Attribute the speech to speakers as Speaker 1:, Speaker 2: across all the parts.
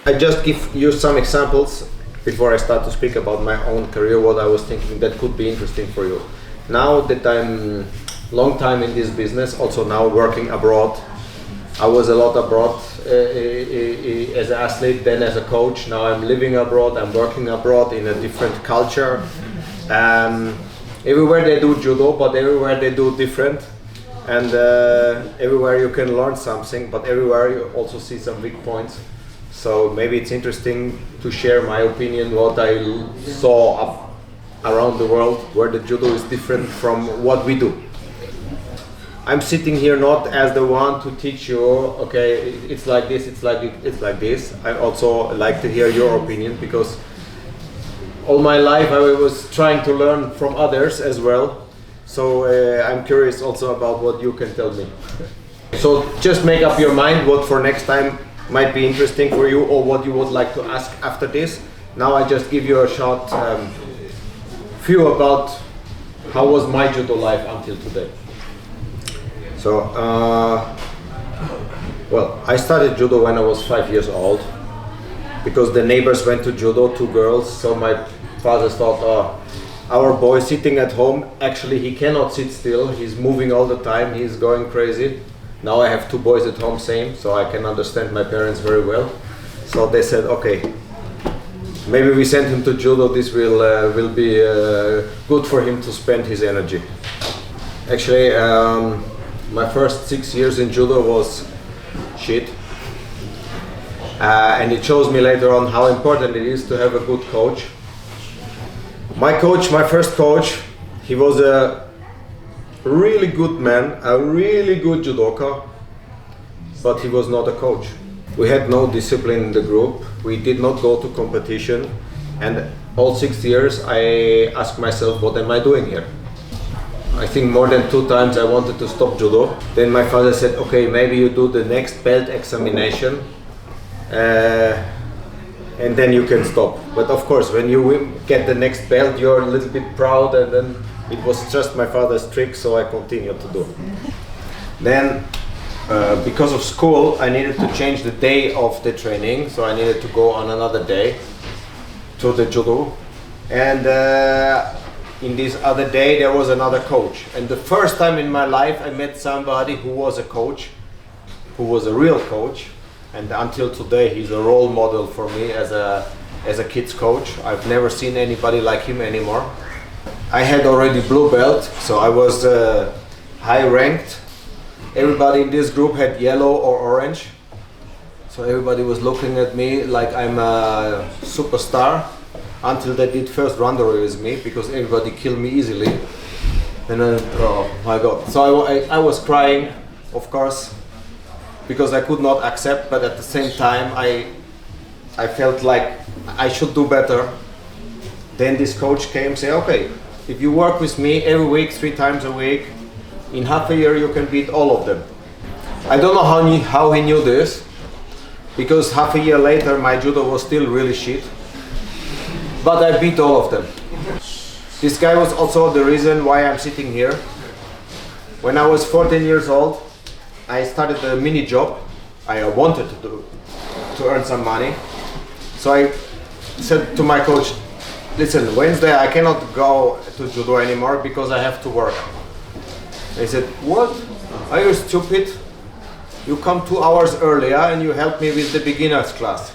Speaker 1: I just give you some examples before I start to speak about my own career, what I was thinking that could be interesting for you. Now that I'm long time in this business, also now working abroad, I was a lot abroad as an athlete, then as a coach. Now I'm living abroad, I'm working abroad in a different culture. Everywhere they do judo, but everywhere they do different. And everywhere you can learn something, but everywhere you also see some weak points. So maybe it's interesting to share my opinion, what I saw up around the world, where the judo is different from what we do. I'm sitting here not as the one to teach you, okay, it's like this, it's like this. I also like to hear your opinion, because all my life I was trying to learn from others as well. So I'm curious also about what you can tell me. So just make up your mind what for next time might be interesting for you, or what you would like to ask after this. Now I just give you a short view about how was my judo life until today. So, well, I started judo when I was 5 years old, because the neighbors went to judo, 2 girls, so my father thought, oh, our boy sitting at home, actually he cannot sit still, he's moving all the time, he's going crazy. Now I have 2 boys at home, same, so I can understand my parents very well. So they said, okay, maybe we send him to judo, this will be good for him to spend his energy. Actually, my first 6 years in judo was shit. And it shows me later on how important it is to have a good coach. My coach, my first coach, he was a really good man, a really good judoka, but he was not a coach. We had no discipline in the group, we did not go to competition, and all 6 years I asked myself, what am I doing here? I think more than 2 times I wanted to stop judo. Then my father said, okay, maybe you do the next belt examination and then you can stop. But of course, when you get the next belt, you're a little bit proud, and then it was just my father's trick, so I continued to do. Then, because of school, I needed to change the day of the training, so I needed to go on another day to the judo. And in this other day, there was another coach. And the first time in my life, I met somebody who was a coach, who was a real coach. And until today, he's a role model for me as a kids coach. I've never seen anybody like him anymore. I had already blue belt, so I was high ranked. Everybody in this group had yellow or orange. So everybody was looking at me like I'm a superstar, until they did first randori with me, because everybody killed me easily. And then, oh my God. So I was crying, of course, because I could not accept, but at the same time I felt like I should do better. Then this coach came and said, okay, if you work with me every week, 3 times a week, in half a year you can beat all of them. I don't know how he knew this, because half a year later my judo was still really shit, but I beat all of them. This guy was also the reason why I'm sitting here. When I was 14 years old, I started a mini job. I wanted to earn some money. So I said to my coach, listen, Wednesday I cannot go to judo anymore because I have to work. He said, what? Are you stupid? You come 2 hours earlier and you help me with the beginners class.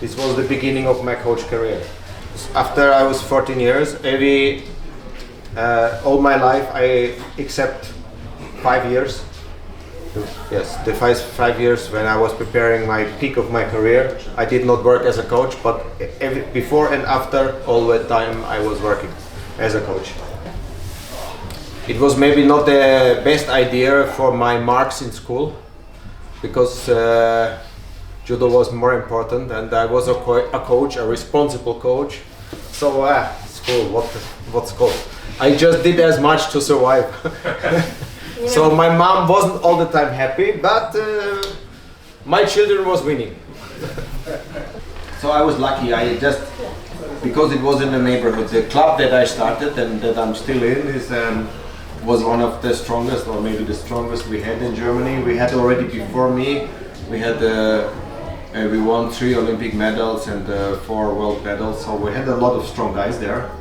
Speaker 1: This was the beginning of my coach career. After I was 14 years, all my life except 5 years. Yes, the 5 years when I was preparing my peak of my career, I did not work as a coach, but before and after all the time I was working as a coach. It was maybe not the best idea for my marks in school, because judo was more important, and I was a coach, a responsible coach. So school, what's school? I just did as much to survive. So my mom wasn't all the time happy, but my children was winning. So I was lucky. Because it was in the neighborhood. The club that I started and that I'm still in was one of the strongest, or maybe the strongest we had in Germany. We had already before me, we had a We won 3 Olympic medals and 4 world medals, so we had a lot of strong guys there.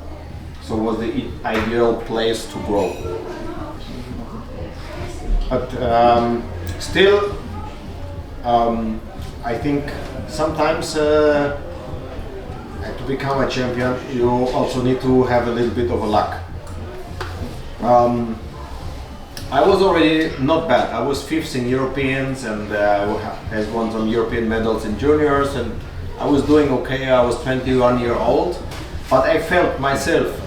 Speaker 1: So it was the ideal place to grow. But still, I think sometimes to become a champion, you also need to have a little bit of a luck. I was already not bad. I was 5th in Europeans and has won some European medals in juniors, and I was doing okay. I was 21 years old, but I felt myself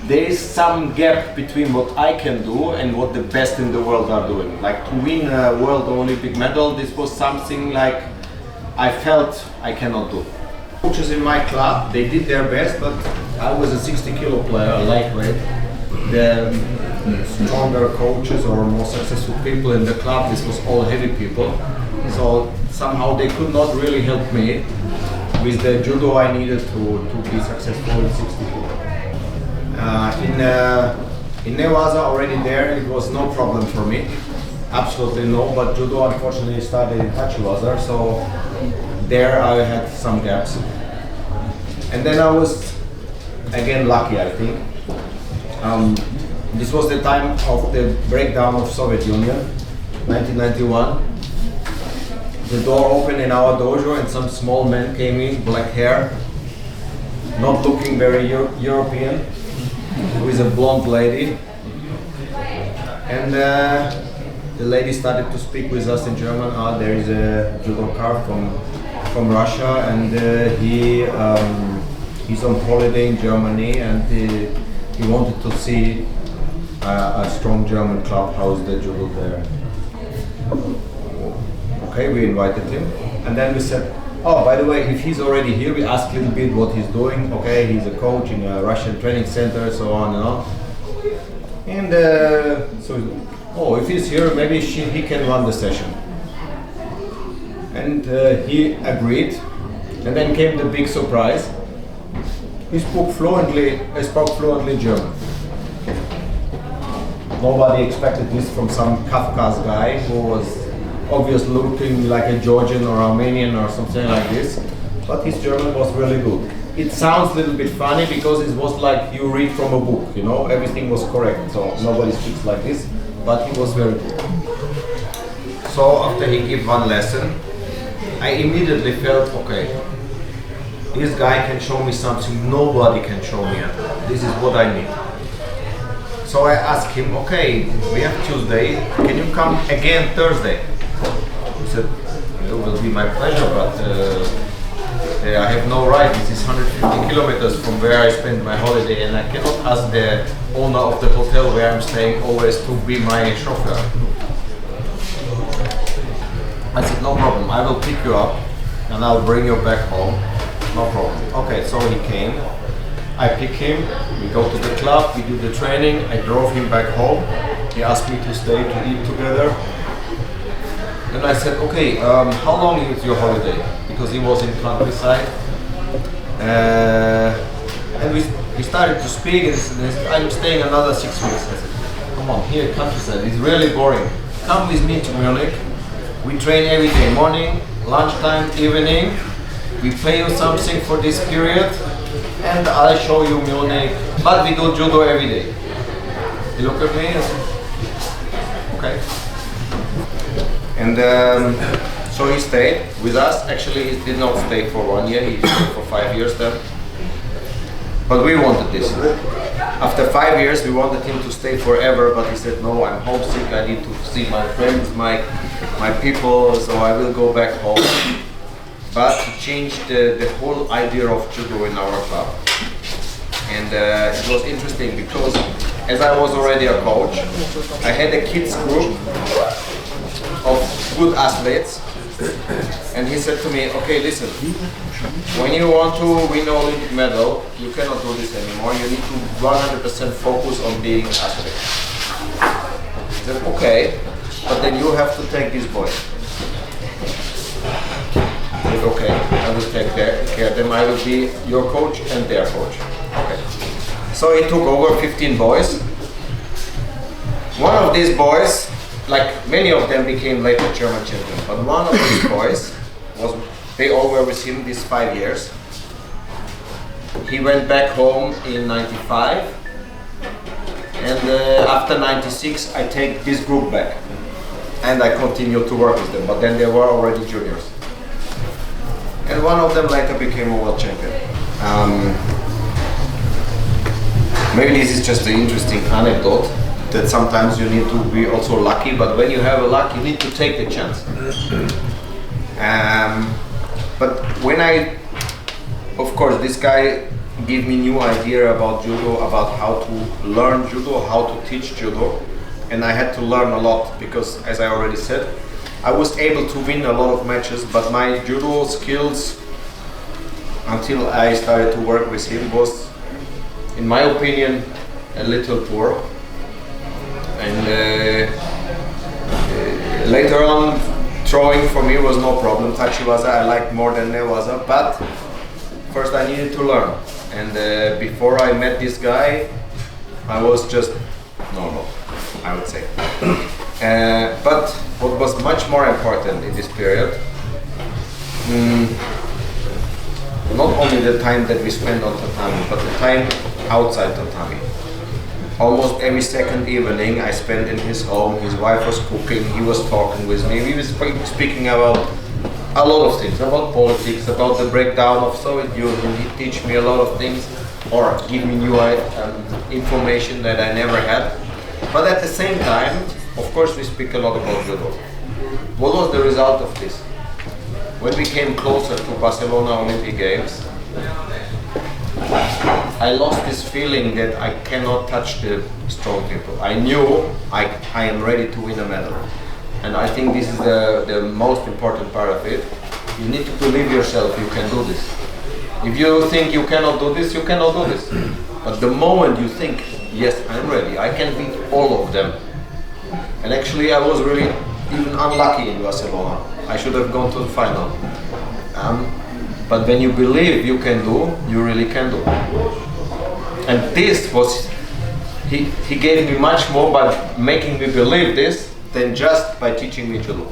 Speaker 1: there is some gap between what I can do and what the best in the world are doing. Like to win a world or Olympic medal, this was something like I felt I cannot do. Coaches in my club, they did their best, but I was a 60 kilo player, lightweight. The stronger coaches or more successful people in the club, this was all heavy people. So somehow they could not really help me with the judo I needed to be successful in 60 kilo. In Nevaza already there, it was no problem for me. Absolutely no, but judo unfortunately started in Tachiwaza, so there I had some gaps. And then I was again lucky, I think. This was the time of the breakdown of Soviet Union, 1991. The door opened in our dojo and some small men came in, black hair, not looking very European, with a blonde lady. And the lady started to speak with us in German. There is a judoka from Russia, and he's on holiday in Germany, and he wanted to see a strong German club. How's the judo there? Okay, we invited him, and then we said, oh, by the way, if he's already here, we asked a little bit what he's doing. Okay, he's a coach in a Russian training center, so on and on. And so, oh, if he's here, maybe he can run the session. And he agreed, and then came the big surprise. He spoke fluently German. Nobody expected this from some Kafkas guy who was obviously looking like a Georgian or Armenian or something like this, but his German was really good. It sounds a little bit funny because it was like you read from a book, you know, everything was correct, so nobody speaks like this, but he was very good. So after he gave one lesson, I immediately felt, okay, this guy can show me something nobody can show me, and this is what I need. So I asked him, okay, we have Tuesday, can you come again Thursday? He said, it will be my pleasure, but I have no right. This is 150 kilometers from where I spend my holiday, and I cannot ask the owner of the hotel where I'm staying always to be my chauffeur. I said, no problem, I will pick you up and I'll bring you back home. No problem. Okay, so he came. I pick him, we go to the club, we do the training, I drove him back home. He asked me to stay to eat together. Then I said, okay, how long is your holiday? Because he was in countryside. And we started to speak, and said, I'm staying another 6 weeks. I said, come on, here countryside, it's really boring. Come with me to Munich. We train every day, morning, lunchtime, evening. We pay you something for this period, and I'll show you Munich. But we do judo every day. He looked at me and said, okay. And so he stayed with us. Actually, he did not stay for 1 year, he stayed for 5 years then. But we wanted this. After 5 years, we wanted him to stay forever, but he said, no, I'm homesick, I need to see my friends, my people, so I will go back home. But he changed the whole idea of judo in our club. And it was interesting because as I was already a coach, I had a kids group of good athletes, and he said to me, okay, listen, when you want to win an Olympic medal, you cannot do this anymore, you need to 100% focus on being an athlete. He said, okay, but then you have to take this boy. I said, okay, I will take care of them, I will be your coach and their coach. Okay. So he took over 15 boys. One of these boys, like many of them became later German champions, but one of these boys they all were with him these 5 years. He went back home in 95, and after 96 I take this group back and I continue to work with them, but then they were already juniors. And one of them later became a world champion. Maybe this is just an interesting anecdote, that sometimes you need to be also lucky, but when you have a luck, you need to take the chance. But when of course, this guy gave me new idea about judo, about how to learn judo, how to teach judo, and I had to learn a lot because, as I already said, I was able to win a lot of matches, but my judo skills, until I started to work with him, was, in my opinion, a little poor. And later on, throwing for me was no problem. Tachiwaza I liked more than newaza, but first I needed to learn. And before I met this guy, I was just normal, I would say. But what was much more important in this period, not only the time that we spent on tatami, but the time outside tatami. Almost every second evening I spent in his home. His wife was cooking, he was talking with me, we was speaking about a lot of things, about politics, about the breakdown of Soviet Union. He teach me a lot of things, or give me new information that I never had. But at the same time, of course, we speak a lot about judo. What was the result of this? When we came closer to Barcelona Olympic Games, I lost this feeling that I cannot touch the strong people. I knew I am ready to win a medal. And I think this is the most important part of it. You need to believe yourself, you can do this. If you think you cannot do this, you cannot do this. But the moment you think, yes, I'm ready, I can beat all of them. And actually I was really even unlucky in Barcelona. I should have gone to the final. But when you believe you can do, you really can do. And this was, he gave me much more by making me believe this than just by teaching me judo.